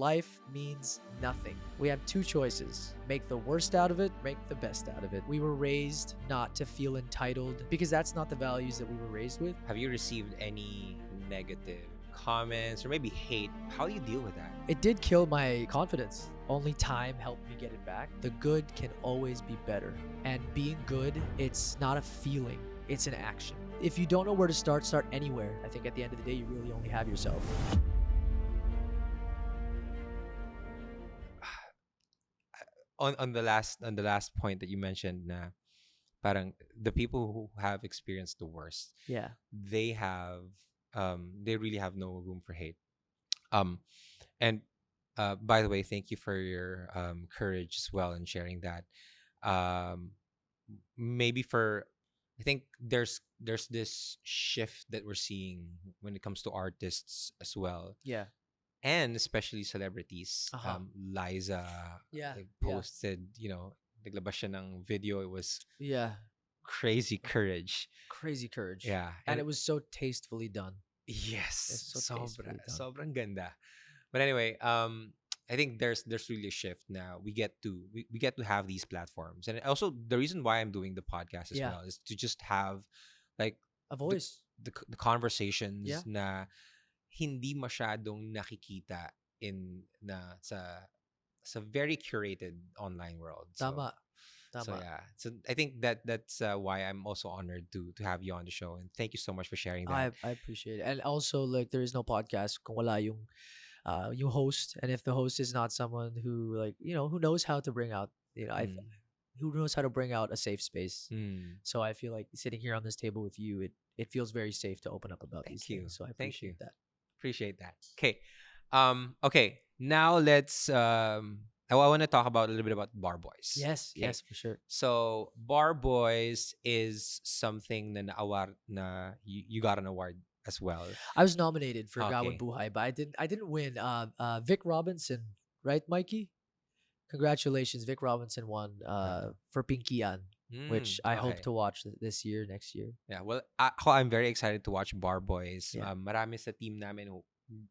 Life means nothing. We have two choices: make the worst out of it, make the best out of it. We were raised not to feel entitled because that's not the values that we were raised with. Have you received any negative comments or maybe hate? How do you deal with that? It did kill my confidence. Only time helped me get it back. The good can always be better. And being good, it's not a feeling, it's an action. If you don't know where to start anywhere. I think at the end of the day, you really only have yourself. On the last point that you mentioned, na parang the people who have experienced the worst, Yeah. they really have no room for hate. Um, and by the way, thank you for your courage as well in sharing that. Um, maybe for I think there's this shift that we're seeing when it comes to artists as well, Yeah. and especially celebrities. Liza Yeah. like, Yeah. posted, naglabas siya ng video. It was Yeah. crazy courage. Crazy courage. Yeah, And it was so tastefully done. yes, It's so tastefully done. sobrang ganda. But anyway, I think there's really a shift now. We get to have these platforms, and also the reason why I'm doing the podcast as Yeah. well is to just have like A voice. the conversations Yeah. na hindi masyadong nakikita in na sa very curated online world. Tama. So Tama. yeah, so I think that's why I'm also honored to have you on the show, and thank you so much for sharing that. I appreciate it. And also, like, there is no podcast kung wala yung host. And if the host is not someone who, like, who knows how to bring out, who knows how to bring out a safe space. Mm. So I feel like sitting here on this table with you, it feels very safe to open up about these Thank you. things. So I Thank appreciate you. that. Appreciate that. Okay. Okay. Now let's I want to talk about a little bit about Bar Boys. Yes, Okay. yes, for sure. So Bar Boys is something na naaward na you got an award as well. I was nominated for Okay. Gawad Buhay, but I didn't win. Vic Robinson, right, Mikey? Congratulations, Vic Robinson won for Pinkian, which I hope okay. to watch this year, next year. Yeah, well, I'm very excited to watch Bar Boys. Yeah. Marami sa team namin who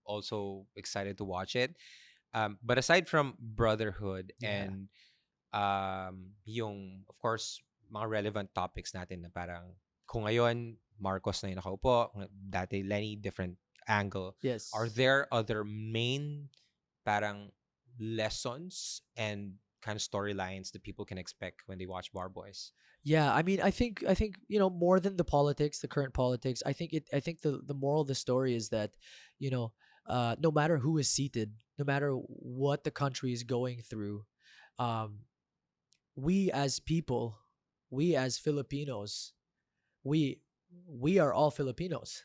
also excited to watch it. But aside from Brotherhood Yeah. and yung, of course, mga relevant topics natin na parang kung ngayon Marcos na yung nakaupo, dati Lenny, different angle. Yes. Are there other main parang lessons and kind of storylines that people can expect when they watch Bar Boys? Yeah, I mean, I think more than the politics, the current politics. I think the moral of the story is that, no matter who is seated, no matter what the country is going through, we as people, we as Filipinos, we are all Filipinos.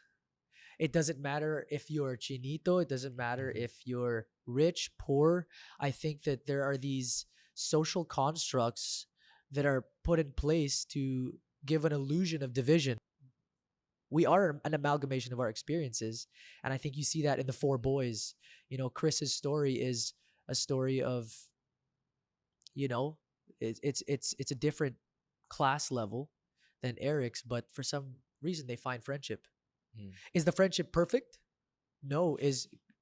It doesn't matter if you're chinito. It doesn't matter if you're rich, poor. I think that there are these social constructs that are put in place to give an illusion of division. We are an amalgamation of our experiences, and I think you see that in the four boys. Chris's story is a story of, it's a different class level than Eric's, but for some reason they find friendship. Is the friendship perfect? No.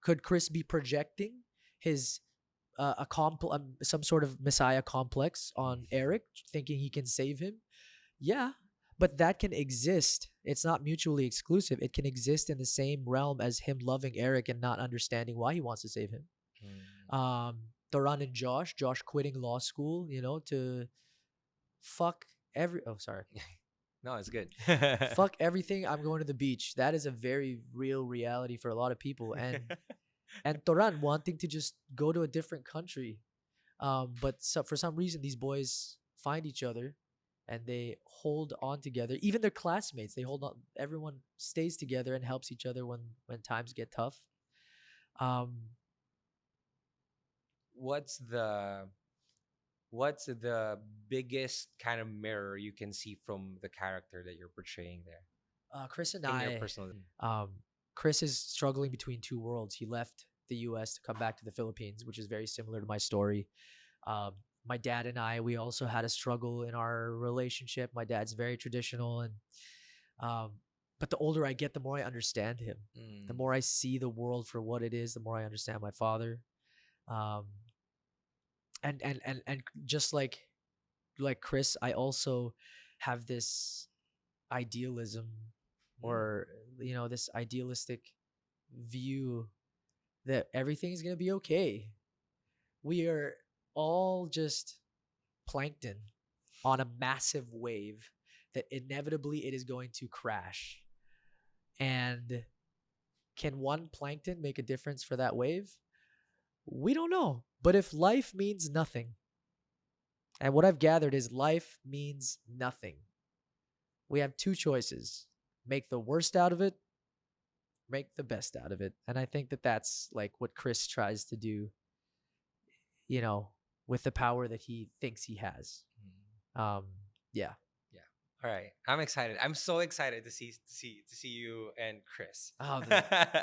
Could Chris be projecting his some sort of messiah complex on Eric, thinking he can save him? Yeah, but that can exist. It's not mutually exclusive. It can exist in the same realm as him loving Eric and not understanding why he wants to save him. Toran and Josh quitting law school, to fuck sorry. No, it's good. Fuck everything. I'm going to the beach. That is a very real reality for a lot of people. And Toran wanting to just go to a different country. But for some reason, these boys find each other and they hold on together. Even their classmates, they hold on. Everyone stays together and helps each other when times get tough. What's the biggest kind of mirror you can see from the character that you're portraying there? Chris and in I, your personal Chris is struggling between two worlds. He left the U.S. to come back to the Philippines, which is very similar to my story. My dad and I, we also had a struggle in our relationship. My dad's very traditional, and but the older I get, the more I understand him. The more I see the world for what it is, the more I understand my father. Um, and just like Chris, I also have this idealism, Mm. or this idealistic view that everything's gonna be okay. We are all just plankton on a massive wave that inevitably it is going to crash. And can one plankton make a difference for that wave? We don't know. But if life means nothing, and what I've gathered is life means nothing, we have two choices: make the worst out of it, make the best out of it. And I think that that's like what Chris tries to do, you know, with the power that he thinks he has. Mm. Um, yeah. Yeah. All right. I'm excited. I'm so excited to see you and Chris. Oh,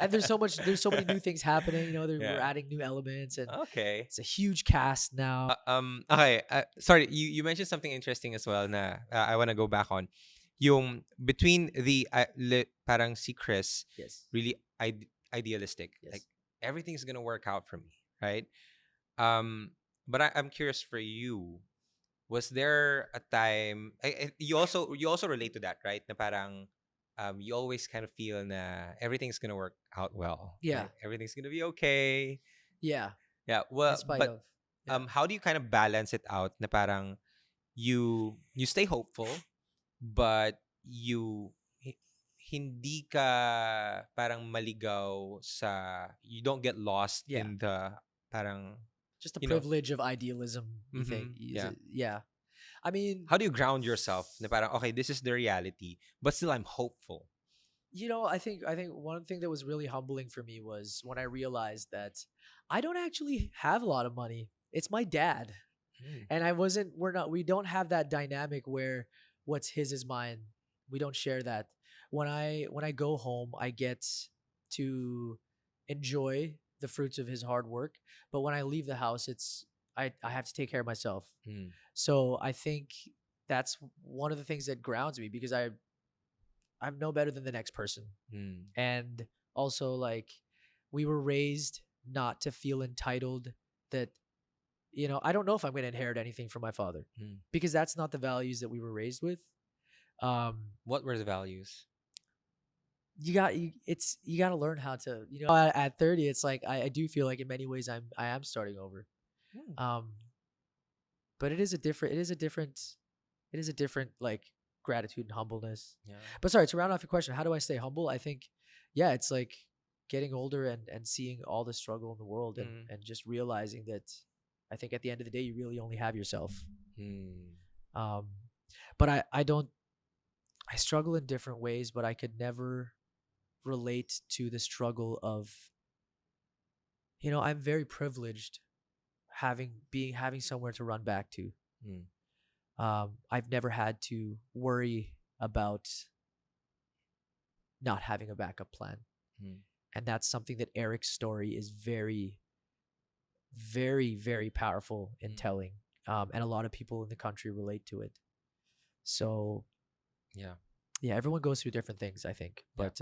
and there's so many new things happening. We're Yeah. adding new elements, and Okay. it's a huge cast now. Okay. Sorry. You mentioned something interesting as well. Na I want to go back on. Yung between the parang si Chris Yes. really idealistic. Like Yes. everything's gonna work out for me, right? But I'm curious for you. Was there a time you also relate to that, right? Na parang you always kind of feel na everything's gonna work out well, Yeah. right? Everything's gonna be okay. Yeah. Yeah. In Well, spite but of. Yeah. how do you kind of balance it out? Na parang you stay hopeful, but hindi ka parang maligaw sa you don't get lost Yeah. in the parang Just the you know. privilege of idealism, you think? Yeah. Yeah. I mean, How do you ground yourself? Na parang, okay, this is the reality, but still I'm hopeful. I think one thing that was really humbling for me was when I realized that I don't actually have a lot of money. It's my dad. Mm. And we don't have that dynamic where what's his is mine. We don't share that. When I go home, I get to enjoy the fruits of his hard work, but when I leave the house, I have to take care of myself. Mm. So I think that's one of the things that grounds me, because I'm no better than the next person. Mm. And also, like, we were raised not to feel entitled, that I don't know if I'm going to inherit anything from my father, Mm. because that's not the values that we were raised with. What were the values? You got to learn how to, at 30, it's like I do feel like in many ways I am starting over. Mm. But it is a different like gratitude and humbleness. Yeah. But sorry, to round off your question, how do I stay humble? I think, yeah, it's like getting older and seeing all the struggle in the world, and just realizing that I think at the end of the day, you really only have yourself. Mm. Um, but I struggle in different ways, but I could never relate to the struggle of, I'm very privileged having somewhere to run back to. Mm. I've never had to worry about not having a backup plan. Mm. And that's something that Eric's story is very, very, very powerful in telling. And a lot of people in the country relate to it. So, Yeah. everyone goes through different things, I think. Yeah. But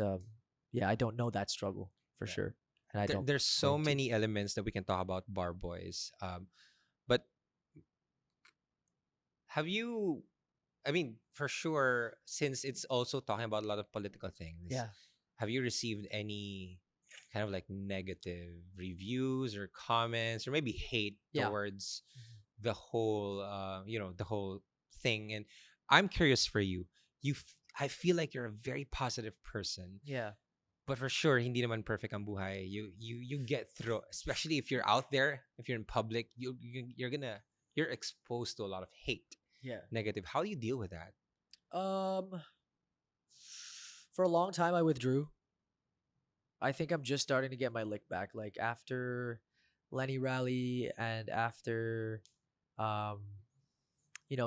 I don't know that struggle for Yeah. sure. And I don't There's so claim to. many elements that we can talk about Bar Boys. But have you, I mean, for sure, since it's also talking about a lot of political things, Yeah. have you received any kind of like negative reviews or comments or maybe hate Yeah. towards the whole, the whole thing? And I'm curious for you. I feel like you're a very positive person, Yeah. but for sure, hindi naman perfect ang buhay. You get through, especially if you're out there, if you're in public, you're exposed to a lot of hate, Yeah. negative. How do you deal with that? For a long time, I withdrew. I think I'm just starting to get my lick back. Like after Lenny Rally, and after, um,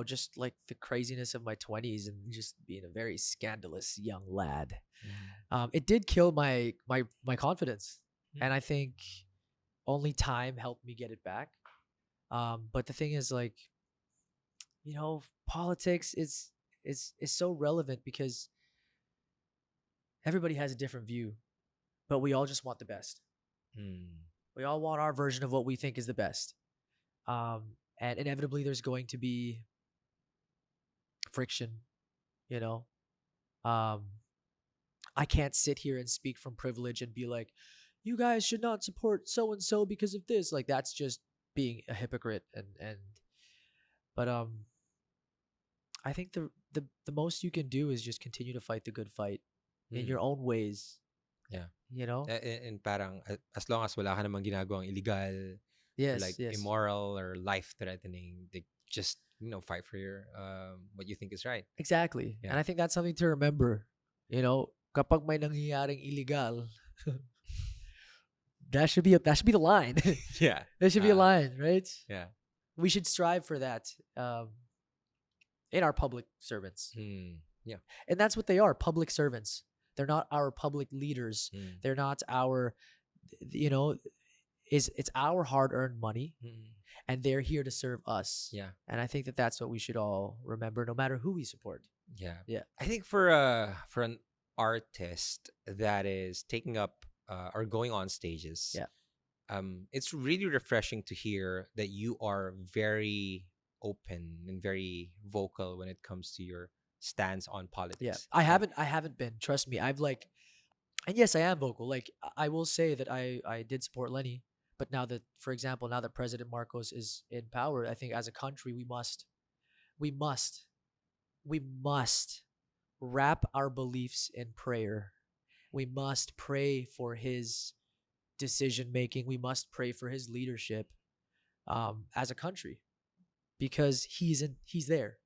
just like the craziness of my 20s and just being a very scandalous young lad. It did kill my confidence, and I think only time helped me get it back. But the thing is, like, politics is so relevant, because everybody has a different view, but we all just want the best. Mm. We all want our version of what we think is the best. Um, and inevitably, there's going to be friction. You know, um, I can't sit here and speak from privilege and be like, you guys should not support so and so because of this. Like that's just being a hypocrite. And but I think the most you can do is just continue to fight the good fight in Mm, your own ways. yeah. You know? And parang as long as wala ka namang ginagawang illegal or Yes, like yes. immoral or life threatening, they just fight for your what you think is right. Exactly. And Yeah. I think that's something to remember. You know, kapag may nangyayaring illegal, that should be the line. Yeah. That should be a line, right? Yeah. We should strive for that in our public servants. Yeah. And that's what they are, public servants. They're not our public leaders. They're not our, you know, it's our hard-earned money, and they're here to serve us. Yeah. And I think that that's what we should all remember, no matter who we support. Yeah. Yeah. I think for an artist that is taking up or going on stages, Yeah. it's really refreshing to hear that you are very open and very vocal when it comes to your stance on Yeah. politics. I haven't been. Trust me. I've like, and yes, I am vocal. Like I will say that I did support Lenny, but now that, for example, now that President Marcos is in power, I think as a country we must we must wrap our beliefs in prayer. We must pray for his decision making. We must pray for his leadership as a country, because he's there.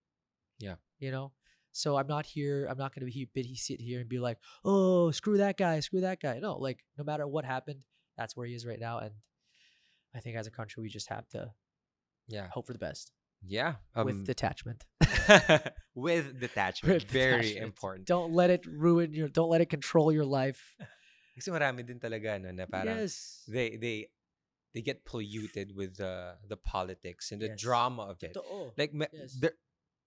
Yeah. You know. So I'm not here. I'm not going to sit here and be like, oh, screw that guy, screw that guy. No, like no matter what happened, that's where he is right now. And I think as a country, we just have to Yeah. hope for the best Yeah. with detachment. With detachment. With Very detachment. important. Don't let it don't let it control your life. Kasi marami din talaga no, na parang Yes. they get polluted with the politics and the Yes. drama of it. Totoo. Like Yes.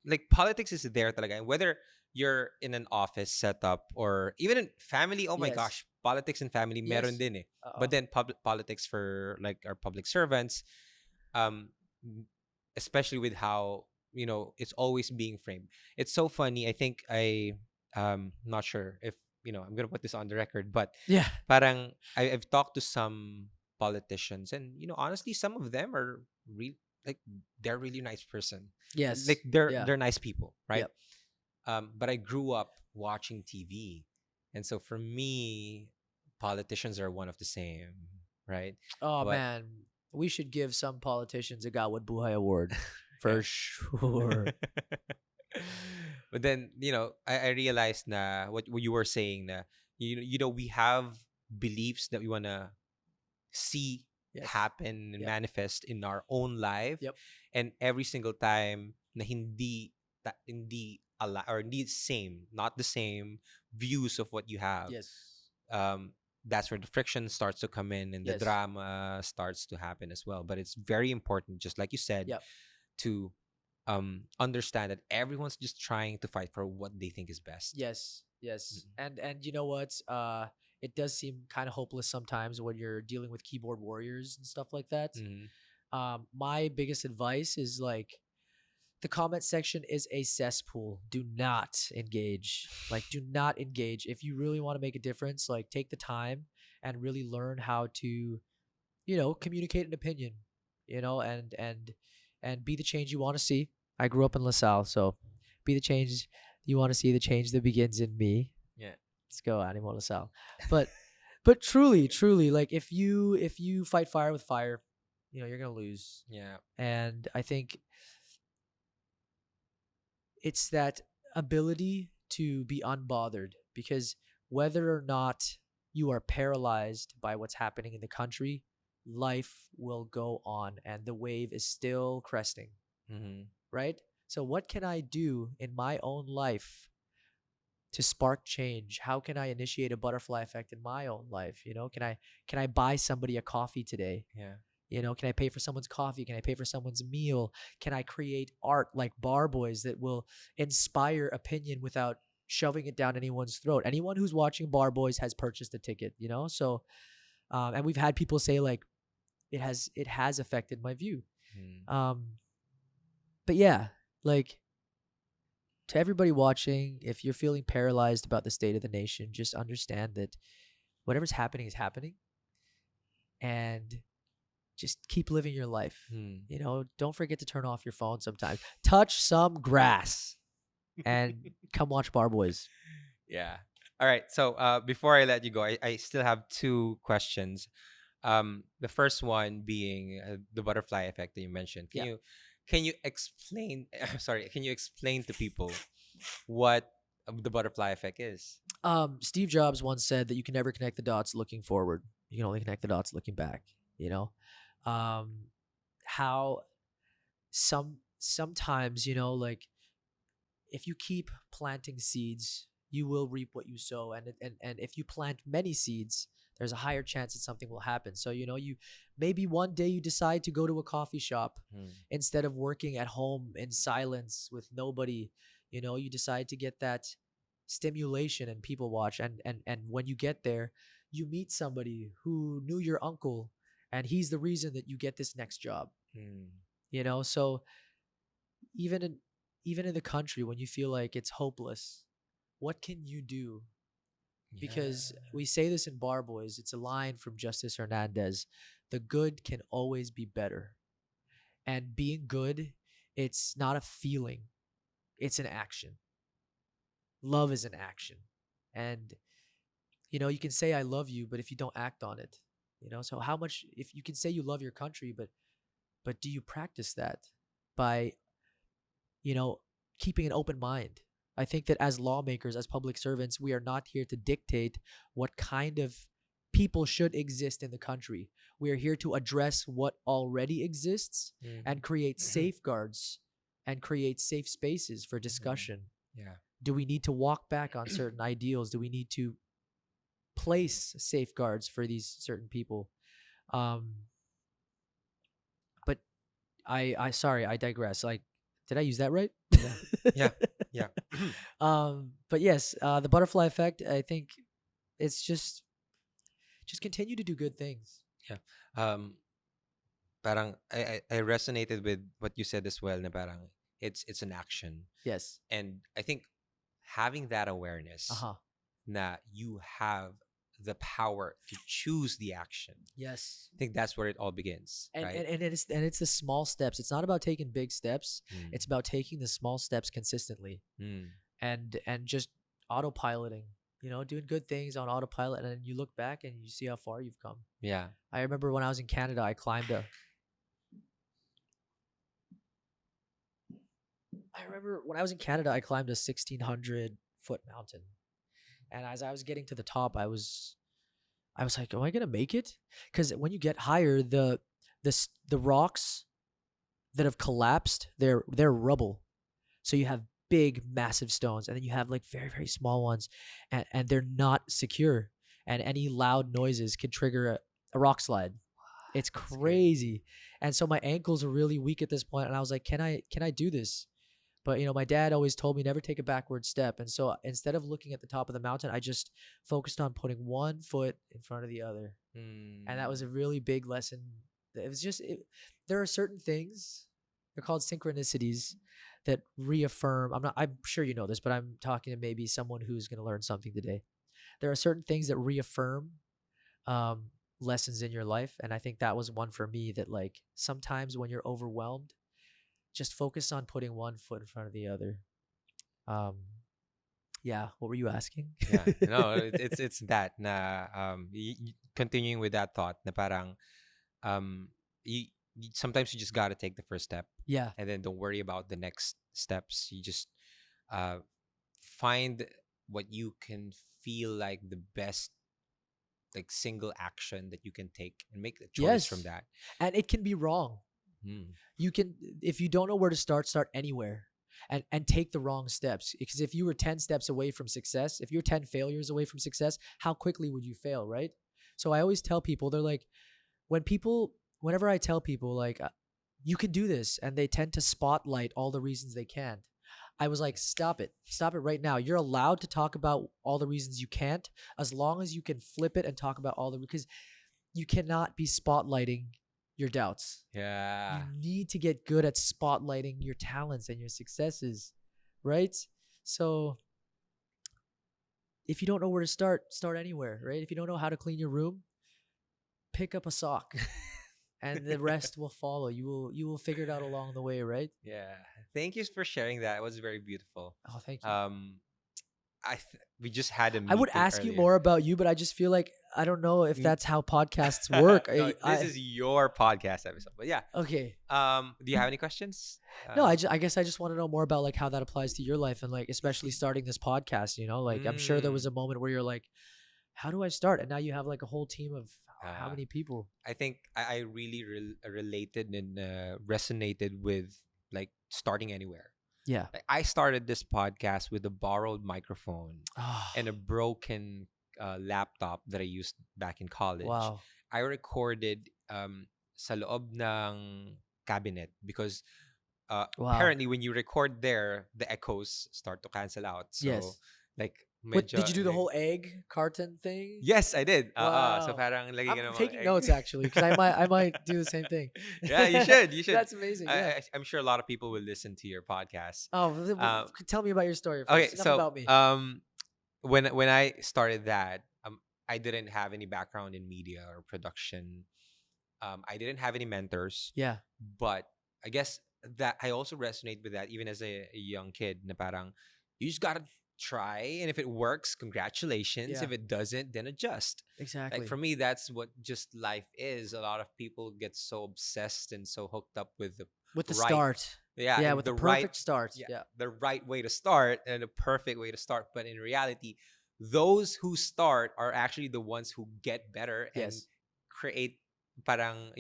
like politics is there talaga, and whether you're in an office setup or even in family, oh my Yes. gosh, politics and family meron Yes. din eh. But then public politics for like our public servants, um especially with how it's always being framed. It's so funny. I think not sure if I'm gonna put this on the record, but yeah. parang I've talked to some politicians, and honestly, some of them are like they're really nice person. Yes. Like Yeah. they're nice people, right? Yep. But I grew up watching TV, and so for me, politicians are one of the same, right? Oh But man, we should give some politicians a Gawad Buhay award for sure. but then I realized na what you were saying na we have beliefs that we want to see Yes. happen and Yep. manifest in our own life. Yep. And every single time na hindi or hindi same, not the same views of what you have, Yes. that's where the friction starts to come in and the Yes. drama starts to happen as well. But it's very important, just like you said, Yep. to understand that everyone's just trying to fight for what they think is best. Yes. Yes. And you know what? It does seem kind of hopeless sometimes when you're dealing with keyboard warriors and stuff like that. Mhm. My biggest advice is like, the comment section is a cesspool. Do not engage. Like, do not engage. If you really want to make a difference, like, take the time and really learn how to, communicate an opinion, and be the change you want to see. I grew up in LaSalle, so be the change you want to see, the change that begins in me. Yeah. Let's go, Animo LaSalle. But truly, like, if you fight fire with fire, you're gonna lose. Yeah. And I think it's that ability to be unbothered, because whether or not you are paralyzed by what's happening in the country, life will go on and the wave is still cresting, right? So what can I do in my own life to spark change? How can I initiate a butterfly effect in my own life? Can I buy somebody a coffee today? Yeah. Can I pay for someone's coffee? Can I pay for someone's meal? Can I create art like Bar Boys that will inspire opinion without shoving it down anyone's throat? Anyone who's watching Bar Boys has purchased a ticket, So, and we've had people say like, it has affected my view. Mm. Um, but yeah, like to everybody watching, if you're feeling paralyzed about the state of the nation, just understand that whatever's happening is happening, and just keep living your life. Mm. Don't forget to turn off your phone sometimes. Touch some grass and come watch Bar Boys. Yeah. All right. So before I let you go, I still have two questions. The first one being the butterfly effect that you mentioned. Can Yeah. you explain? Sorry. Can you explain to people what the butterfly effect is? Steve Jobs once said that you can never connect the dots looking forward. You can only connect the dots looking back. You know, um, how sometimes like if you keep planting seeds, you will reap what you sow, and if you plant many seeds, there's a higher chance that something will happen. So you maybe one day you decide to go to a coffee shop Mm. instead of working at home in silence with nobody. You decide to get that stimulation and people watch, and when you get there, you meet somebody who knew your uncle, and he's the reason that you get this next job. Mm. So even in even in the country, when you feel like it's hopeless, what can you do? Yeah. Because we say this in Bar Boys, it's a line from Justice Hernandez: the good can always be better. And being good, it's not a feeling, it's an action. Love is an action. And you can say I love you, but if you don't act on it, so how much, if you can say you love your country, but do you practice that by you know, keeping an open mind? I think that as lawmakers, as public servants, we are not here to dictate what kind of people should exist in the country. We are here to address what already exists Mhm. and create safeguards and create safe spaces for Mhm. discussion. Yeah. Do we need to walk back on certain ideals? Do we need to place safeguards for these certain people? Um, but I sorry, I digress. Like, did I use that right? Yeah. Yeah. Yeah. But yes, the butterfly effect. I think it's just continue to do good things. Yeah. Um, parang I resonated with what you said as well. Na parang it's an action, Yes. and I think having that Uh awareness huh. that you have the power to choose the action. Yes. I think that's where it all begins, And, right? and and it's the small steps. It's not about taking big steps. Mm. It's about taking the small steps consistently, Mm. and just autopiloting. Doing good things on autopilot, and then you look back and you see how far you've come. Yeah. I remember when I was in Canada, I climbed a 1,600-foot mountain, and as I was getting to the top, I was like, am I gonna make it? Because when you get higher, the rocks that have collapsed, they're rubble. So you have big, massive stones, and then you have like very, very small ones, and they're not secure. And any loud noises could trigger a rock slide. It's That's scary. crazy. And so my ankles are really weak at this point, and I was like, can I do this? But my dad always told me never take a backward step. And so instead of looking at the top of the mountain, I just focused on putting one foot in front of the other. And that Mm. was a really big lesson. It was there are certain things, they're called synchronicities, that reaffirm. I'm sure you know this, but I'm talking to maybe someone who's going to learn something today. There are certain things that reaffirm um, lessons in your life. And I think that was one for me, that like sometimes when you're overwhelmed, just focus on putting one foot in front of the other. Um, yeah. What were you asking? Yeah, no, it's that na continuing with that thought na parang um sometimes you just got to take the first step, Yeah. and then don't worry about the next steps. You just uh find what you can feel like the best, like single action that you can take, and make a choice from Yes. that. And it can be wrong. Mm. You can, if you don't know where to start anywhere, and take the wrong steps. Because if you were 10 steps away from success, if you're 10 failures away from success, how quickly would you fail, right? So I always tell people, they're like, whenever I tell people like, you can do this, and they tend to spotlight all the reasons they can't. I was like, stop it. Stop it right now. You're allowed to talk about all the reasons you can't, as long as you can flip it and talk about all the, because you cannot be spotlighting your doubts. Yeah. You need to get good at spotlighting your talents and your successes, right? So if you don't know where to start anywhere, right? If you don't know how to clean your room, pick up a sock and the rest will follow. You will figure it out along the way, right? Yeah. Thank you for sharing that. It was very beautiful. Oh, thank you. Um, we just had a I would meeting ask you earlier. more about you, but I just feel like I don't know if N- that's how podcasts work. No, this is your podcast episode. But yeah. Okay. Do you have any questions? No, I guess I just want to know more about like how that applies to your life and like especially starting this podcast, like I'm sure there was a moment where you're like, how do I start? And now you have like a whole team of how uh, many people? I think I really related and resonated with like starting anywhere. Yeah. Like, I started this podcast with a borrowed microphone and a broken laptop that I used back in college. Wow. I recorded sa loob ng cabinet because Wow. apparently when you record there, the echoes start to cancel out. So Yes. like What, medyo, did you do the whole egg carton thing? Yes, I did. So Wow. parang lagi ka I'm ng mga taking egg. notes actually because I might do the same thing. Yeah, you should. You should. That's amazing. Yeah. I'm sure a lot of people will listen to your podcast. Oh, tell me about your story first. Okay, Enough so about me. when I started that, I didn't have any background in media or production. I didn't have any mentors, Yeah. but I guess that I also resonate with that even as a young kid. Na parang you just gotta try, and if it works, congratulations. Yeah. If it doesn't, then adjust. Exactly. Like for me, that's what just life is. A lot of people get so obsessed and so hooked up with the right, start. yeah, Yeah, and with the right, perfect start. yeah, Yeah. the right way to start and the perfect way to start. But in reality, those who start are actually the ones who get better and Yes. create parang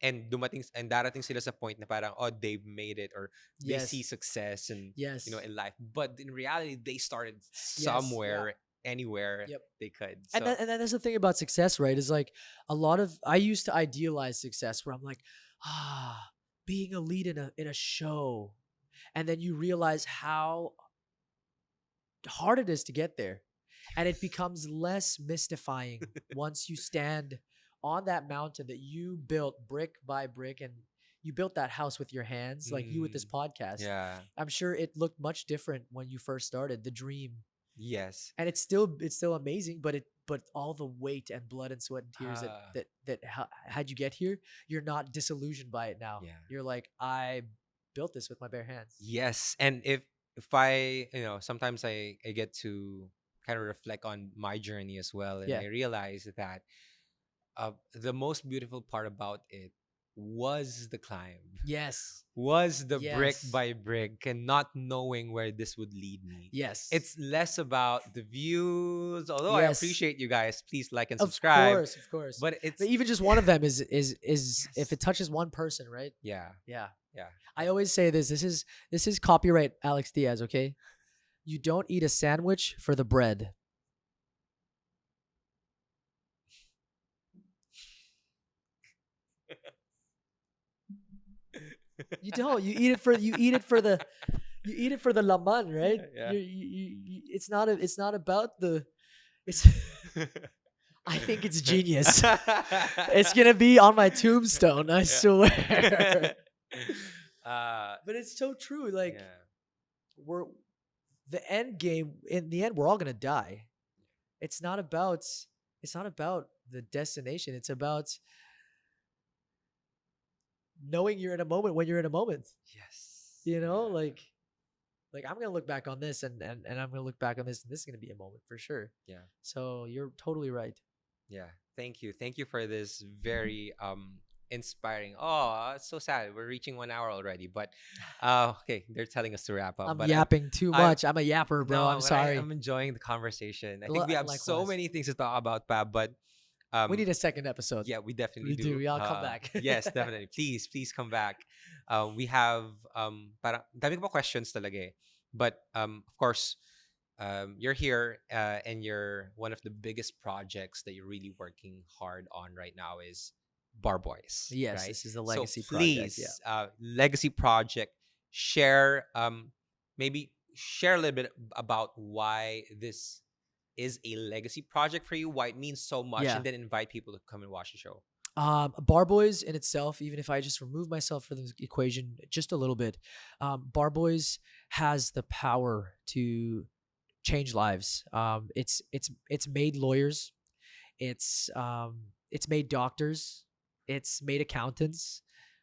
and dumating and darating sila sa point na parang they've made it or they Yes. see success and Yes. in life, but in reality they started Yeah. somewhere, anywhere Yep. they could. And So then there's the thing about success, right? Is like a lot of I used to idealize success where I'm like, being a lead in a show, and then you realize how hard it is to get there, and it becomes less mystifying once you stand on that mountain that you built brick by brick, and you built that house with your hands, like you with this podcast. yeah, I'm sure it looked much different when you first started the dream. yes, And it's still amazing, but all the weight and blood and sweat and tears that had you get here, you're not disillusioned by it now. Yeah. You're like, I built this with my bare hands. yes. And if I sometimes I get to kind of reflect on my journey as well, and Yeah. I realize that the most beautiful part about it was the climb, Yes. was the brick Yes. by brick, and not knowing where this would lead me. Yes. It's less about the views, although I Yes. appreciate you guys. Please like and Of subscribe. course. But it's But even just one of them is Yes. if it touches one person, right? yeah, Yeah. yeah. I always say this. This is copyright Alex Diaz, okay? You don't eat a sandwich for the bread. You don't. You eat it for the laman, right? Yeah. It's not about the. It's. I think it's genius. It's gonna be on my tombstone. I swear. But it's so true. Like we're the end game. In the end, we're all gonna die. It's not about the destination. It's about knowing you're in a moment when you're in a moment. Yes. Like I'm gonna look back on this and I'm gonna look back on this and this is gonna be a moment for sure. Yeah. So you're totally right. Yeah. Thank you for this very inspiring. Oh, it's so sad. We're reaching 1 hour already, but okay, they're telling us to wrap up. I'm but yapping too much. I'm a yapper, bro. no, I'm but sorry. I'm enjoying the conversation. I think we have so Likewise. many things to talk about, Pab, but We need a second episode. yeah, we definitely We do. Y'all come back. Yes, definitely. Please come back. We have parang dami ko pa questions talaga eh. But of course, you're here and you're one of the biggest projects that you're really working hard on right now is Bar Boys. Yes, right? this is a So legacy please, project. Yeah. legacy project. Share maybe share a little bit about why this is a legacy project for you, why it means so much, Yeah. and then invite people to come and watch the show. Bar Boys in itself, even if I just remove myself from the equation just a little bit, Bar Boys has the power to change lives. It's made lawyers, it's made doctors, it's made accountants,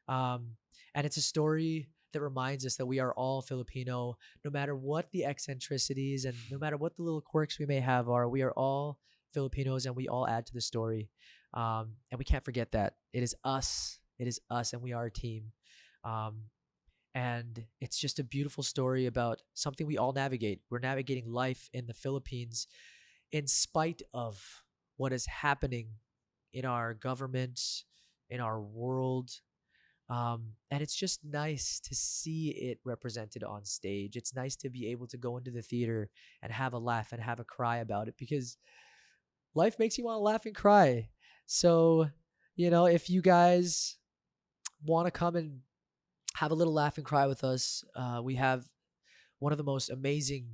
um, and it's a story that reminds us that we are all Filipino, no matter what the eccentricities and no matter what the little quirks we may have are. We are all Filipinos, and we all add to the story. And we can't forget that it is us. It is us, and we are a team. Um, and it's just a beautiful story about something we all navigate. We're navigating life in the Philippines in spite of what is happening in our government, in our world. And it's just nice to see it represented on stage. It's nice to be able to go into the theater and have a laugh and have a cry about it, because life makes you want to laugh and cry. So, if you guys want to come and have a little laugh and cry with us, we have one of the most amazing,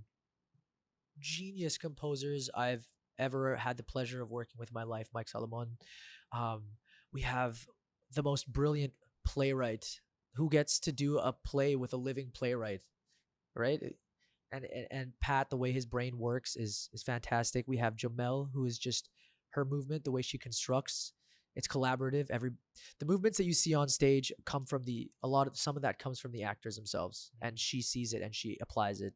genius composers I've ever had the pleasure of working with in my life, Mike Salomon. Um, we have the most brilliant playwright who gets to do a play with a living playwright, right? And Pat, the way his brain works is fantastic. We have Jamel, who is just her movement, the way she constructs. It's collaborative. The movements that you see on stage come from some of that comes from the actors themselves, and she sees it and she applies it.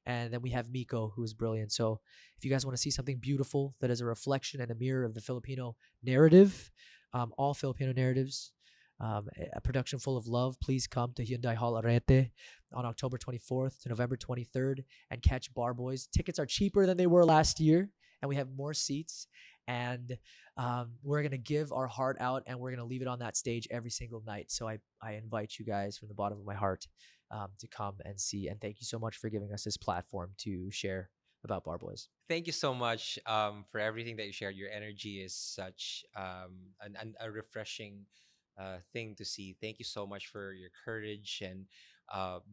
And then we have Miko, who is brilliant. So if you guys want to see something beautiful that is a reflection and a mirror of the Filipino narrative, all Filipino narratives, a production full of love, please come to Hyundai Hall Arete on October 24th to November 23rd and catch Bar Boys. Tickets are cheaper than they were last year, and we have more seats. And we're going to give our heart out, and we're going to leave it on that stage every single night. So I invite you guys from the bottom of my heart to come and see. And thank you so much for giving us this platform to share about Bar Boys. Thank you so much for everything that you shared. Your energy is such a refreshing thing to see. Thank you so much for your courage and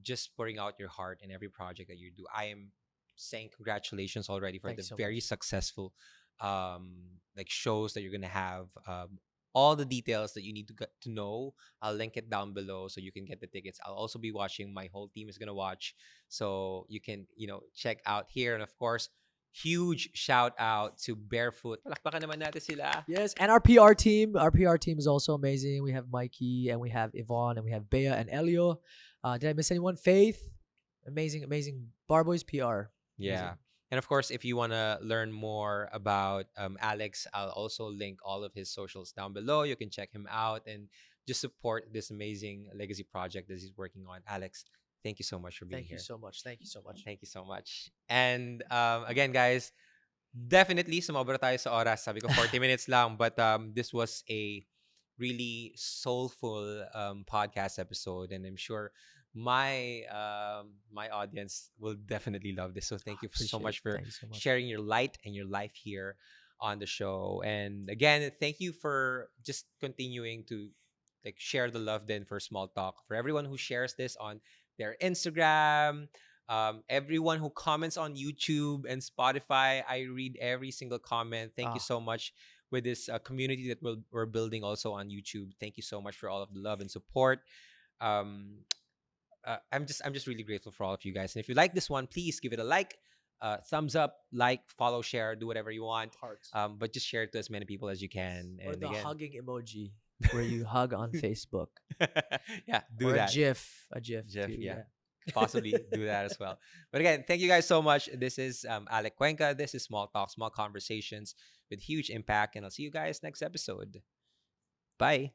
just pouring out your heart in every project that you do. I am saying congratulations already for Thanks the so very much. successful like shows that you're gonna have. All the details that you need to get to know, I'll link it down below so you can get the tickets. I'll also be watching. My whole team is gonna watch, so you can check out here. And of course, huge shout out to Barefoot. Palakpakan naman natin sila. Yes, and our PR team. Our PR team is also amazing. We have Mikey, and we have Yvonne, and we have Bea and Elio. Did I miss anyone? Faith. Amazing, amazing. Bar Boys PR. Yeah. Amazing. And of course, if you want to learn more about Alex, I'll also link all of his socials down below. You can check him out and just support this amazing legacy project that he's working on. Alex, thank you so much for being Thank you here. so much. Thank you so much. Thank you so much. And again, guys, definitely sumobra tayo sa oras. Sabi ko 40 minutes lang, but this was a really soulful podcast episode, and I'm sure my audience will definitely love this. So thank you so Appreciate it. much for Thank you so much. sharing your light and your life here on the show. And again, thank you for just continuing to like share the love then for Small Talk. For everyone who shares this on their Instagram, everyone who comments on YouTube and Spotify, I read every single comment. Thank you Ah, so much with this community that we're building also on YouTube. Thank you so much for all of the love and support. Um, I'm just really grateful for all of you guys. And if you like this one, please give it a like, thumbs up, like, follow, share, do whatever you want. heart. But just share it to as many people as you can. Or And the again, hugging emoji where you hug on Facebook. yeah, do Or that. a GIF. A GIF, Jeff, too. yeah. Yeah. Possibly do that as well. But again, thank you guys so much. This is Alec Cuenca. This is Small Talk, Small Conversations with huge impact. And I'll see you guys next episode. Bye.